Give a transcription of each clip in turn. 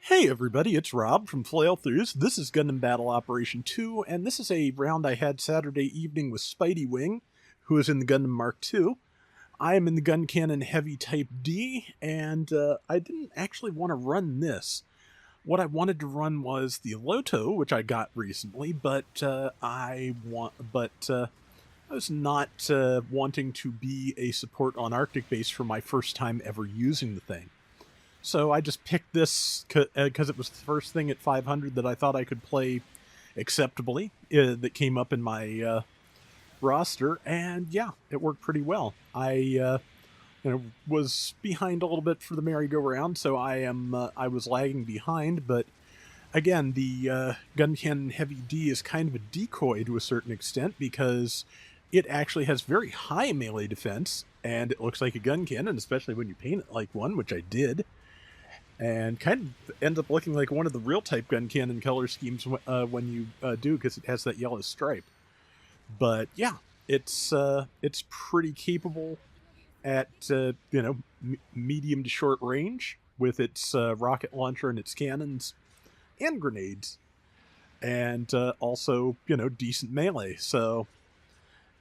Hey everybody, it's Rob from Flailthroughs. This is Gundam Battle Operation 2, and this is a round I had Saturday evening with Spidey Wing, who is in the Gundam Mark II. I am in the Gun Cannon Heavy Type D, and I didn't actually want to run this. What I wanted to run was the Loto, which I got recently, but I was not wanting to be a support on Arctic base for my first time ever using the thing. So I just picked this because it was the first thing at 500 that I thought I could play acceptably that came up in my roster, and yeah, it worked pretty well. I was behind a little bit for the merry-go-round, so I was lagging behind, but again, the Gun Cannon Heavy D is kind of a decoy to a certain extent because it actually has very high melee defense, and it looks like a gun cannon, especially when you paint it like one, which I did. And kind of ends up looking like one of the real type gun cannon color schemes when you do, because it has that yellow stripe. But yeah, it's pretty capable at medium to short range with its rocket launcher and its cannons and grenades, and also decent melee. So.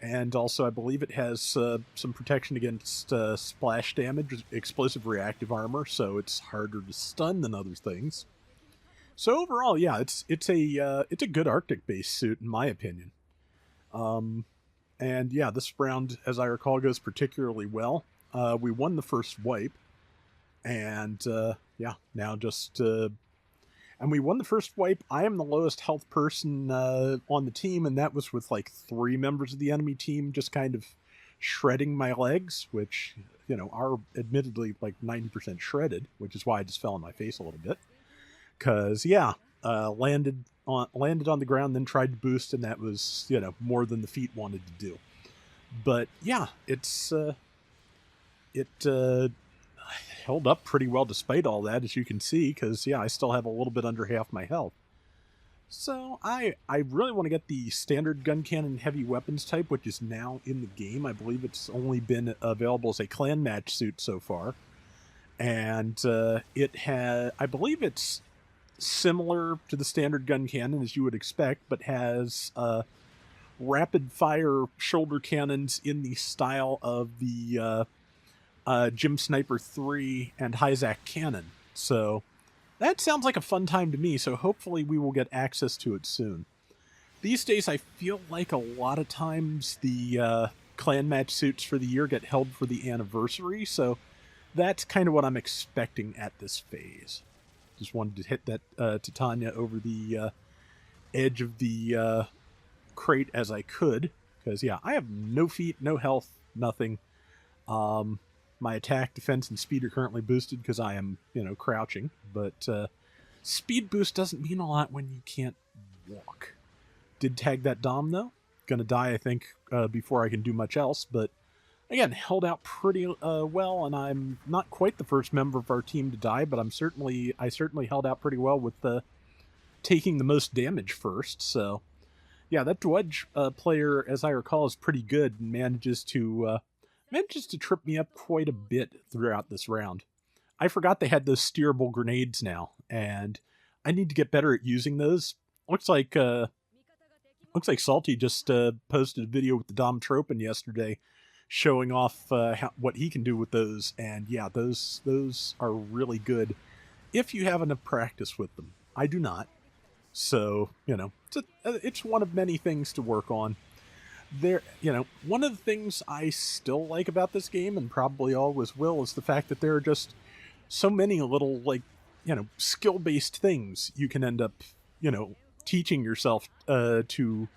And also, I believe it has some protection against splash damage, explosive reactive armor, so it's harder to stun than other things. So overall, yeah, it's a good Arctic-based suit in my opinion. And yeah, this round, as I recall, goes particularly well. We won the first wipe, and yeah, now just. And we won the first wipe. I am the lowest health person on the team, and that was with like 3 members of the enemy team just kind of shredding my legs, which, are admittedly like 90% shredded, which is why I just fell on my face a little bit. Because, yeah, landed on the ground, then tried to boost, and that was, more than the feet wanted to do. But, yeah, it held up pretty well despite all that, as you can see, because, yeah, I still have a little bit under half my health. So I really want to get the standard gun cannon heavy weapons type, which is now in the game. I believe it's only been available as a clan match suit so far. And I believe it's similar to the standard gun cannon as you would expect, but has rapid fire shoulder cannons in the style of the Jim Sniper 3 and Hyzak Cannon. So that sounds like a fun time to me, so hopefully we will get access to it soon. These days I feel like a lot of times the clan match suits for the year get held for the anniversary, so that's kind of what I'm expecting at this phase. Just wanted to hit that Titania over the edge of the crate as I could, because yeah, I have no feet, no health, nothing. My attack, defense, and speed are currently boosted because I am, crouching. But speed boost doesn't mean a lot when you can't walk. Did tag that Dom, though. Gonna die, I think, before I can do much else. But, again, held out pretty well, and I'm not quite the first member of our team to die, but I certainly held out pretty well with taking the most damage first. So, yeah, that Dwudge player, as I recall, is pretty good and manages to trip me up quite a bit throughout this round. I forgot they had those steerable grenades now, and I need to get better at using those. Looks like Salty just posted a video with the Dom Tropin yesterday, showing off what he can do with those, and yeah, those are really good if you have enough practice with them. I do not, so it's one of many things to work on. One of the things I still like about this game, and probably always will, is the fact that there are just so many little, skill-based things you can end up, teaching yourself to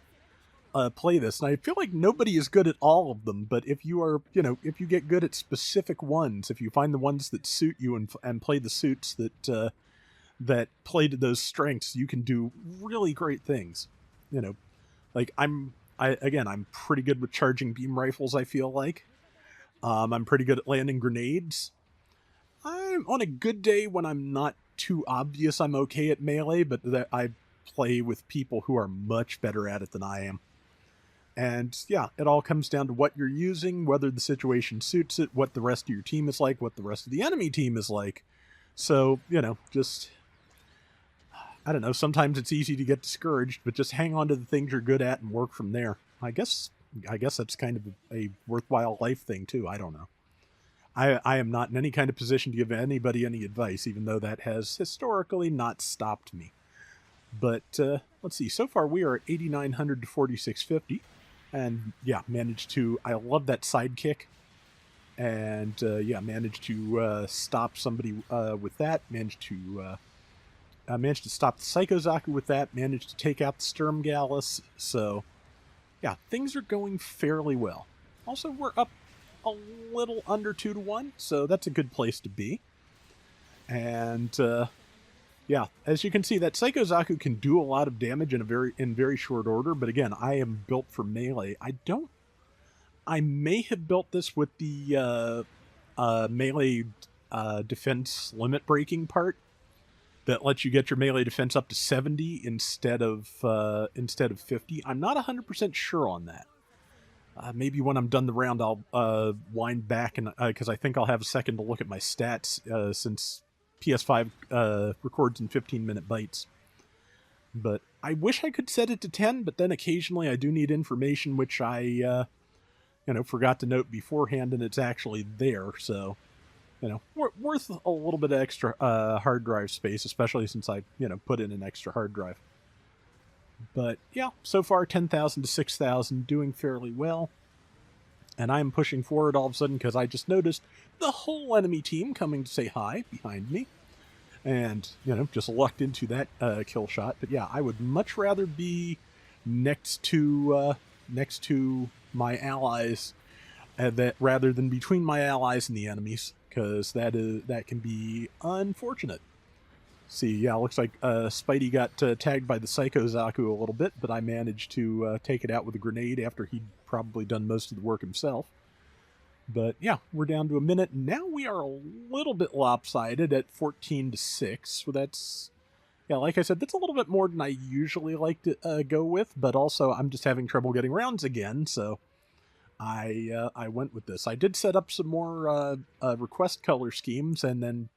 play this. And I feel like nobody is good at all of them, but if you are, if you get good at specific ones, if you find the ones that suit you and play the suits that play to those strengths, you can do really great things. I'm pretty good with charging beam rifles, I feel like. I'm pretty good at landing grenades. I'm on a good day when I'm not too obvious I'm okay at melee, but that I play with people who are much better at it than I am. And yeah, it all comes down to what you're using, whether the situation suits it, what the rest of your team is like, what the rest of the enemy team is like. So, just I don't know, sometimes it's easy to get discouraged, but just hang on to the things you're good at and work from there. I guess that's kind of a worthwhile life thing too. I don't know. I am not in any kind of position to give anybody any advice, even though that has historically not stopped me. But let's see. So far, we are at 8,900 to 4,650, and yeah, managed to. I love that sidekick, and yeah, managed to stop somebody with that. Managed to stop the Psychozaku with that. Managed to take out the Sturmgallus. So yeah, things are going fairly well. Also, we're up a little under 2-1, so that's a good place to be. And yeah, as you can see, that Psychozaku can do a lot of damage in very short order. But again, I am built for melee. I may have built this with the melee defense limit breaking part that lets you get your melee defense up to 70 instead of 50. I'm not 100% sure on that. Maybe when I'm done the round, I'll wind back and because I think I'll have a second to look at my stats since PS5 records in 15-minute bites. But I wish I could set it to 10, but then occasionally I do need information which I forgot to note beforehand, and it's actually there. So, worth a little bit of extra hard drive space, especially since I put in an extra hard drive. But yeah, so far 10,000 to 6,000, doing fairly well. And I'm pushing forward all of a sudden because I just noticed the whole enemy team coming to say hi behind me. And, just lucked into that kill shot. But yeah, I would much rather be next to my allies rather than between my allies and the enemies, because that can be unfortunate. See, yeah, looks like Spidey got tagged by the Psychozaku a little bit, but I managed to take it out with a grenade after he'd probably done most of the work himself. But yeah, we're down to a minute. Now we are a little bit lopsided at 14 to 6. So that's, yeah, like I said, that's a little bit more than I usually like to go with, but also I'm just having trouble getting rounds again, so I went with this. I did set up some more request color schemes, and then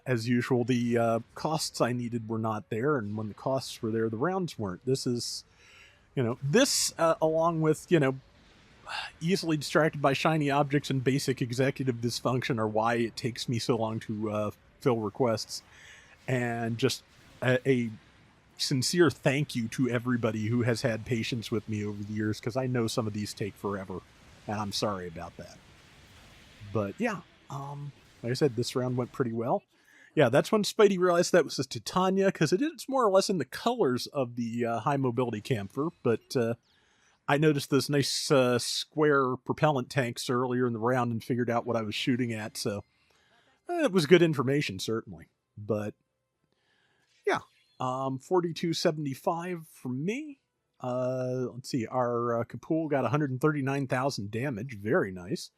as usual, the costs I needed were not there, and when the costs were there, the rounds weren't. This is, along with, easily distracted by shiny objects and basic executive dysfunction are why it takes me so long to fill requests. And just a sincere thank you to everybody who has had patience with me over the years, because I know some of these take forever, and I'm sorry about that. But yeah, like I said, this round went pretty well. Yeah, that's when Spidey realized that was a Titania, because it is more or less in the colors of the high mobility camphor, but I noticed those nice square propellant tanks earlier in the round and figured out what I was shooting at, so it was good information, certainly. But yeah, 4275 from me. Let's see, our Kapul got 139,000 damage, very nice.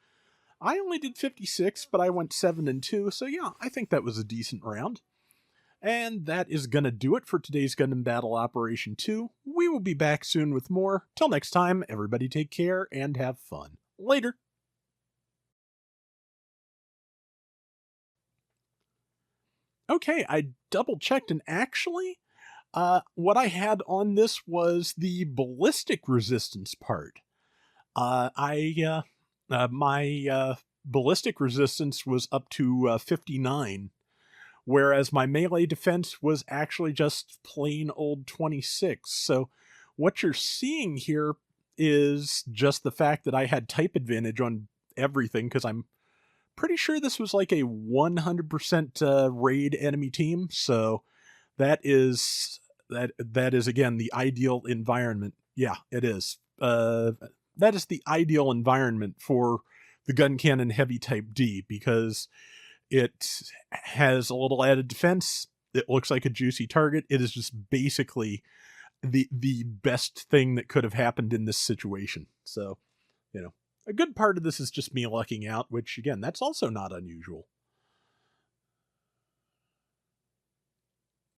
I only did 56, but I went 7-2, so yeah, I think that was a decent round. And that is going to do it for today's Gundam Battle Operation 2. We will be back soon with more. Till next time, everybody take care and have fun. Later! Okay, I double-checked, and actually, what I had on this was the ballistic resistance part. My ballistic resistance was up to 59, whereas my melee defense was actually just plain old 26. So what you're seeing here is just the fact that I had type advantage on everything, because I'm pretty sure this was like a 100% raid enemy team. So that is again the ideal environment. Yeah, it is. That is the ideal environment for the gun cannon heavy type D, because it has a little added defense. It looks like a juicy target. It is just basically the best thing that could have happened in this situation. So, a good part of this is just me lucking out, which again, that's also not unusual.